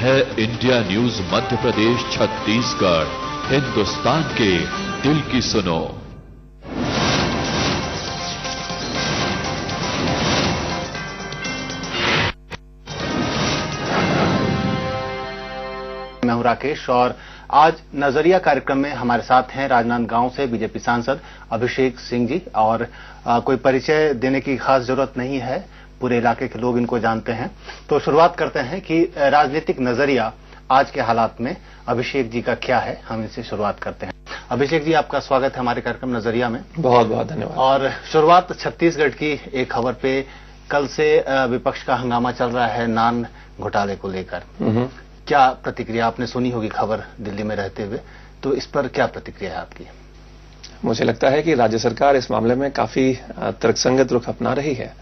है India news Madhya Pradesh Chhattisgarh. Hindustan के दिल की सुनो। मैं हूं राकेश और आज नजरिया कार्यक्रम में हमारे साथ हैं राजनांदगांव से बीजेपी सांसद अभिषेक सिंह जी। और कोई परिचय देने की खास जरूरत नहीं है, पूरे इलाके के लोग इनको जानते हैं। तो शुरुआत करते हैं कि राजनीतिक नजरिया आज के हालात में अभिषेक जी का क्या है, हम इनसे शुरुआत करते हैं। अभिषेक जी, आपका स्वागत है हमारे कार्यक्रम नजरिया में। बहुत बहुत धन्यवाद। और शुरुआत छत्तीसगढ़ की एक खबर पे, कल से विपक्ष का हंगामा चल रहा है नान घोटाले को लेकर। क्या प्रतिक्रिया, आपने सुनी होगी खबर दिल्ली में रहते हुए, तो इस पर क्या प्रतिक्रिया है आपकी? मुझे लगता है कि राज्य सरकार इस मामले में काफी तर्कसंगत रुख अपना रही है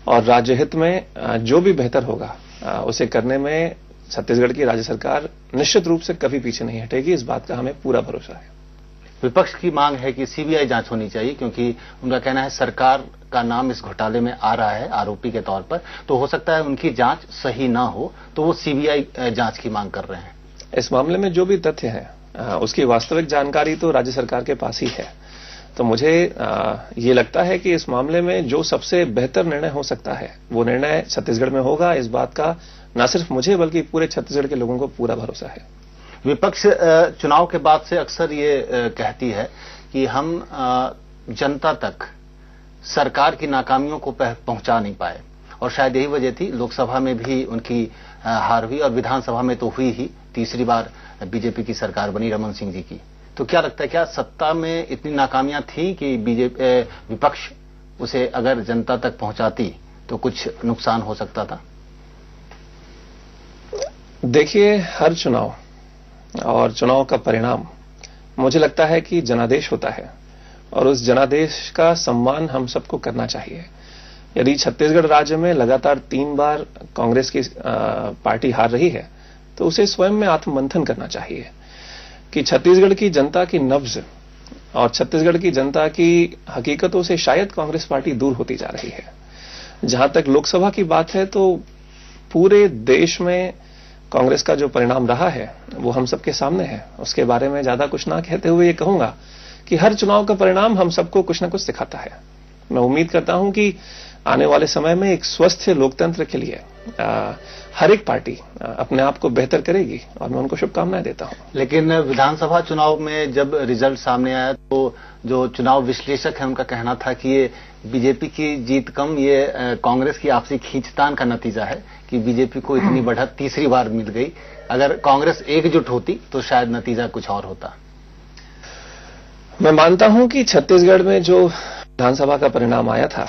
और राज्य हित में जो भी बेहतर होगा उसे करने में छत्तीसगढ़ की राज्य सरकार निश्चित रूप से कभी पीछे नहीं हटेगी। इस बात का हमें पूरा भरोसा है। विपक्ष की मांग है कि सीबीआई जांच होनी चाहिए, क्योंकि उनका कहना है सरकार का नाम इस घोटाले में आ रहा है आरोपी के तौर पर, तो हो सकता है उनकी जांच सही ना हो, तो वो सीबीआई जांच की मांग कर रहे हैं। इस मामले में जो भी तथ्य है उसकी वास्तविक जानकारी तो राज्य सरकार के पास ही है। तो मुझे ये लगता है कि इस मामले में जो सबसे बेहतर निर्णय हो सकता है वो निर्णय छत्तीसगढ़ में होगा। इस बात का न सिर्फ मुझे बल्कि पूरे छत्तीसगढ़ के लोगों को पूरा भरोसा है। विपक्ष चुनाव के बाद से अक्सर ये कहती है कि हम जनता तक सरकार की नाकामियों को पहुंचा नहीं पाए, और शायद यही वजह थी लोकसभा में भी उनकी हार हुई और विधानसभा में तो हुई ही, तीसरी बार बीजेपी की सरकार बनी रमन सिंह जी की। तो क्या लगता है, क्या सत्ता में इतनी नाकामियां थी कि विपक्ष उसे अगर जनता तक पहुंचाती तो कुछ नुकसान हो सकता था? देखिए, हर चुनाव और चुनाव का परिणाम मुझे लगता है कि जनादेश होता है और उस जनादेश का सम्मान हम सबको करना चाहिए। यदि छत्तीसगढ़ राज्य में लगातार 3 बार कांग्रेस की पार्टी हार रही है तो उसे स्वयं में आत्ममंथन करना चाहिए कि छत्तीसगढ़ की जनता की नब्ज और छत्तीसगढ़ की जनता की हकीकतों से शायद कांग्रेस पार्टी दूर होती जा रही है। जहां तक लोकसभा की बात है तो पूरे देश में कांग्रेस का जो परिणाम रहा है वो हम सबके सामने है। उसके बारे में ज्यादा कुछ ना कहते हुए ये कहूंगा कि हर चुनाव का परिणाम हम सबको कुछ ना कुछ सिखाता है। मैं उम्मीद करता हूं कि आने वाले समय में एक स्वस्थ लोकतंत्र के लिए हर एक पार्टी अपने आप को बेहतर करेगी और मैं उनको शुभकामनाएं देता हूं। लेकिन विधानसभा चुनाव में जब रिजल्ट सामने आया तो जो चुनाव विश्लेषक है उनका कहना था कि ये बीजेपी की जीत कम, ये कांग्रेस की आपसी खींचतान का नतीजा है कि बीजेपी को इतनी बढ़त तीसरी बार मिल गई। अगर कांग्रेस एकजुट होती तो शायद नतीजा कुछ और होता। मैं मानता हूं कि छत्तीसगढ़ में जो विधानसभा का परिणाम आया था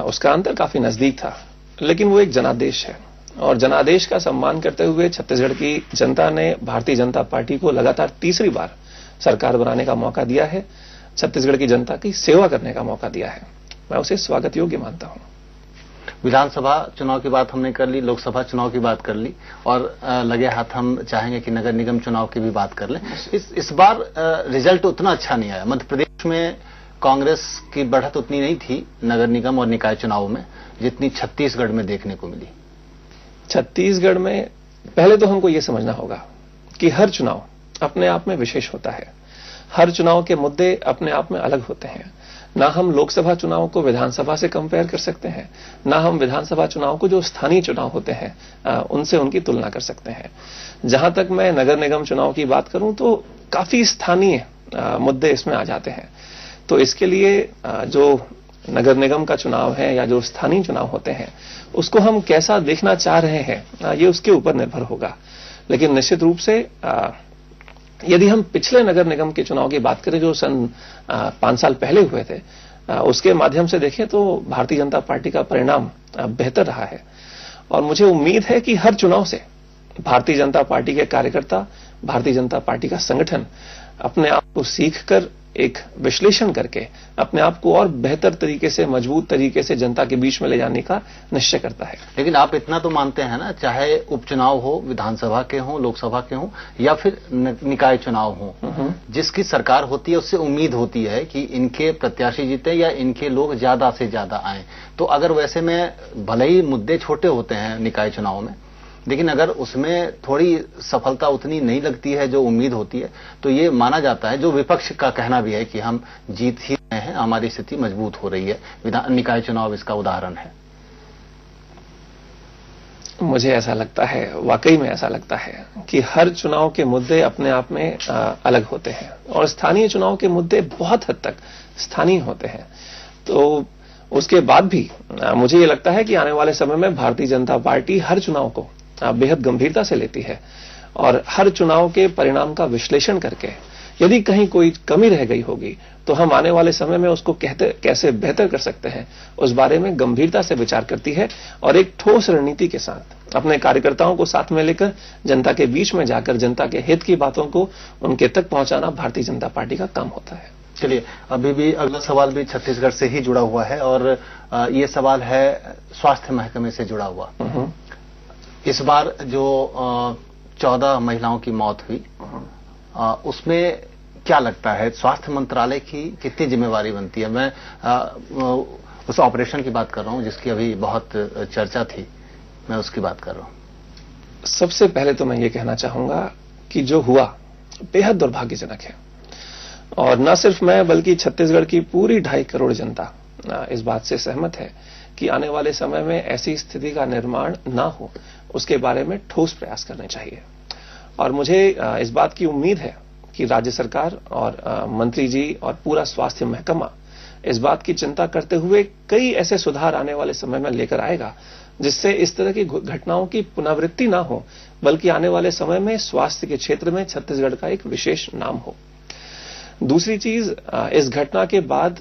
उसका अंतर काफी नजदीक था, लेकिन वो एक जनादेश है और जनादेश का सम्मान करते हुए छत्तीसगढ़ की जनता ने भारतीय जनता पार्टी को लगातार तीसरी बार सरकार बनाने का मौका दिया है, छत्तीसगढ़ की जनता की सेवा करने का मौका दिया है। मैं उसे स्वागत योग्य मानता हूं। विधानसभा चुनाव की बात हमने कर ली, लोकसभा चुनाव की बात कर ली और लगे हाथ हम चाहेंगे कि नगर निगम चुनाव की भी बात कर लें। इस बार रिजल्ट उतना अच्छा नहीं आया। मध्य प्रदेश में कांग्रेस की बढ़त उतनी नहीं थी नगर निगम और निकाय चुनाव में जितनी छत्तीसगढ़ में देखने को मिली। छत्तीसगढ़ में पहले तो हमको यह समझना होगा कि हर चुनाव अपने आप में विशेष होता है। हर चुनाव के मुद्दे अपने आप में अलग होते हैं। ना हम लोकसभा चुनाव को विधानसभा से कंपेयर कर सकते हैं, ना हम विधानसभा चुनाव को जो स्थानीय चुनाव होते हैं उनसे उनकी तुलना कर सकते हैं। जहां तक मैं नगर निगम चुनाव की बात करूं तो काफी स्थानीय मुद्दे इसमें आ जाते हैं। तो इसके लिए जो नगर निगम का चुनाव है या जो स्थानीय चुनाव होते हैं उसको हम कैसा देखना चाह रहे हैं ये उसके ऊपर निर्भर होगा। लेकिन निश्चित रूप से यदि हम पिछले नगर निगम के चुनाव की बात करें जो सन 5 साल पहले हुए थे, उसके माध्यम से देखें तो भारतीय जनता पार्टी का परिणाम बेहतर रहा है और मुझे उम्मीद है कि हर चुनाव से भारतीय जनता पार्टी के कार्यकर्ता, भारतीय जनता पार्टी का संगठन अपने आप को सीखकर एक विश्लेषण करके अपने आप को और बेहतर तरीके से, मजबूत तरीके से जनता के बीच में ले जाने का निश्चय करता है। लेकिन आप इतना तो मानते हैं ना, चाहे उपचुनाव हो, विधानसभा के हो, लोकसभा के हो या फिर निकाय चुनाव हो, जिसकी सरकार होती है उससे उम्मीद होती है कि इनके प्रत्याशी जीते या इनके लोग ज्यादा से ज्यादा आए। तो अगर वैसे में भले ही मुद्दे छोटे होते हैं निकाय चुनाव में, लेकिन अगर उसमें थोड़ी सफलता उतनी नहीं लगती है जो उम्मीद होती है, तो ये माना जाता है, जो विपक्ष का कहना भी है, कि हम जीत ही रहे हैं, हमारी स्थिति मजबूत हो रही है। विधान निकाय चुनाव इसका उदाहरण है। मुझे ऐसा लगता है, वाकई में ऐसा लगता है कि हर चुनाव के मुद्दे अपने आप में अलग होते हैं और स्थानीय चुनाव के मुद्दे बहुत हद तक स्थानीय होते हैं। तो उसके बाद भी मुझे ये लगता है कि आने वाले समय में भारतीय जनता पार्टी हर चुनाव को बेहद गंभीरता से लेती है और हर चुनाव के परिणाम का विश्लेषण करके यदि कहीं कोई कमी रह गई होगी तो हम आने वाले समय में उसको कैसे बेहतर कर सकते हैं, उस बारे में गंभीरता से विचार करती है और एक ठोस रणनीति के साथ अपने कार्यकर्ताओं को साथ में लेकर जनता के बीच में जाकर जनता के हित की बातों को उनके तक पहुंचाना भारतीय जनता पार्टी का काम होता है। चलिए, अभी भी अगला सवाल भी छत्तीसगढ़ से ही जुड़ा हुआ है और ये सवाल है स्वास्थ्य महकमे से जुड़ा हुआ। इस बार जो 14 महिलाओं की मौत हुई, उसमें क्या लगता है स्वास्थ्य मंत्रालय की कितनी जिम्मेवारी बनती है? मैं उस ऑपरेशन की बात कर रहा हूं जिसकी अभी बहुत चर्चा थी, मैं उसकी बात कर रहा हूं। सबसे पहले तो मैं ये कहना चाहूंगा कि जो हुआ बेहद दुर्भाग्यजनक है और न सिर्फ मैं बल्कि छत्तीसगढ़ की पूरी 2.5 करोड़ जनता इस बात से सहमत है कि आने वाले समय में ऐसी स्थिति का निर्माण ना हो, उसके बारे में ठोस प्रयास करने चाहिए। और मुझे इस बात की उम्मीद है कि राज्य सरकार और मंत्री जी और पूरा स्वास्थ्य महकमा इस बात की चिंता करते हुए कई ऐसे सुधार आने वाले समय में लेकर आएगा जिससे इस तरह की घटनाओं की पुनरावृत्ति ना हो, बल्कि आने वाले समय में स्वास्थ्य के क्षेत्र में छत्तीसगढ़ का एक विशेष नाम हो। दूसरी चीज, इस घटना के बाद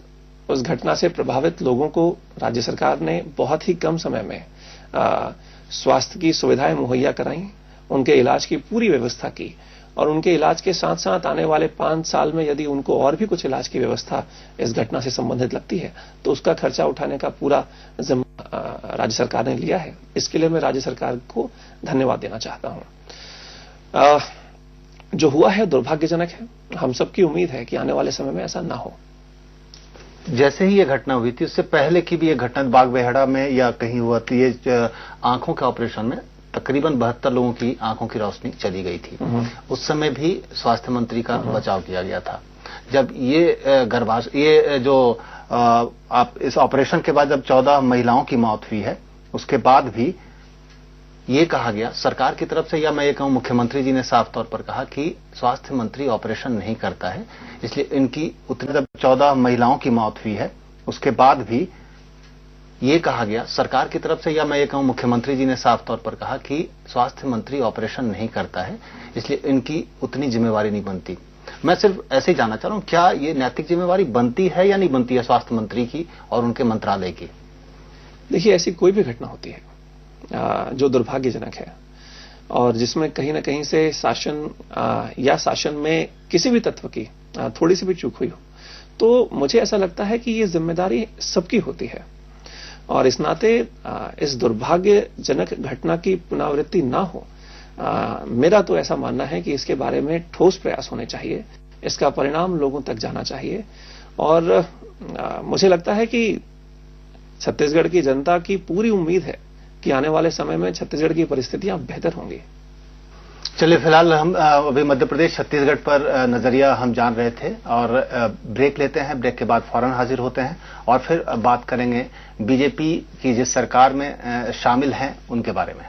उस घटना से प्रभावित लोगों को राज्य सरकार ने बहुत ही कम समय में स्वास्थ्य की सुविधाएं मुहैया कराई, उनके इलाज की पूरी व्यवस्था की और उनके इलाज के साथ साथ आने वाले 5 साल में यदि उनको और भी कुछ इलाज की व्यवस्था इस घटना से संबंधित लगती है तो उसका खर्चा उठाने का पूरा जिम्मा राज्य सरकार ने लिया है। इसके लिए मैं राज्य सरकार को धन्यवाद देना चाहता हूं। जो हुआ है दुर्भाग्यजनक है, हम सबकी उम्मीद है कि आने वाले समय में ऐसा ना हो। जैसे ही ये घटना हुई थी, उससे पहले की भी ये घटना बागबेहड़ा में या कहीं हुआ थी, ये आंखों के ऑपरेशन में तकरीबन 72 लोगों की आंखों की रोशनी चली गई थी। उस समय भी स्वास्थ्य मंत्री का बचाव किया गया था। जब ये जो आप इस ऑपरेशन के बाद जब 14 महिलाओं की मौत हुई है, उसके बाद भी ये कहा गया सरकार की तरफ से, या मैं ये कहूं मुख्यमंत्री जी ने साफ तौर पर कहा कि स्वास्थ्य मंत्री ऑपरेशन नहीं करता है, इसलिए इनकी उतनी, जब 14 महिलाओं की मौत हुई है उसके बाद भी ये कहा गया सरकार की तरफ से, या मैं ये कहूं मुख्यमंत्री जी ने साफ तौर पर कहा कि स्वास्थ्य मंत्री ऑपरेशन नहीं करता है, इसलिए इनकी उतनी जिम्मेवारी नहीं बनती। मैं सिर्फ ऐसे ही जानना चाह रहा हूं, क्या ये नैतिक जिम्मेवारी बनती है या नहीं बनती है स्वास्थ्य मंत्री की और उनके मंत्रालय की? देखिए, ऐसी कोई भी घटना होती है जो दुर्भाग्यजनक है और जिसमें कहीं ना कहीं से शासन या शासन में किसी भी तत्व की थोड़ी सी भी चूक हुई हो, तो मुझे ऐसा लगता है कि ये जिम्मेदारी सबकी होती है और इस नाते इस दुर्भाग्यजनक घटना की पुनरावृत्ति ना हो, मेरा तो ऐसा मानना है कि इसके बारे में ठोस प्रयास होने चाहिए, इसका परिणाम लोगों तक जाना चाहिए और मुझे लगता है कि छत्तीसगढ़ की जनता की पूरी उम्मीद है कि आने वाले समय में छत्तीसगढ़ की परिस्थितियां बेहतर होंगी। चलिए, फिलहाल हम अभी मध्य प्रदेश छत्तीसगढ़ पर नजरिया हम जान रहे थे और ब्रेक लेते हैं। ब्रेक के बाद फौरन हाजिर होते हैं और फिर बात करेंगे बीजेपी की जिस सरकार में शामिल हैं उनके बारे में।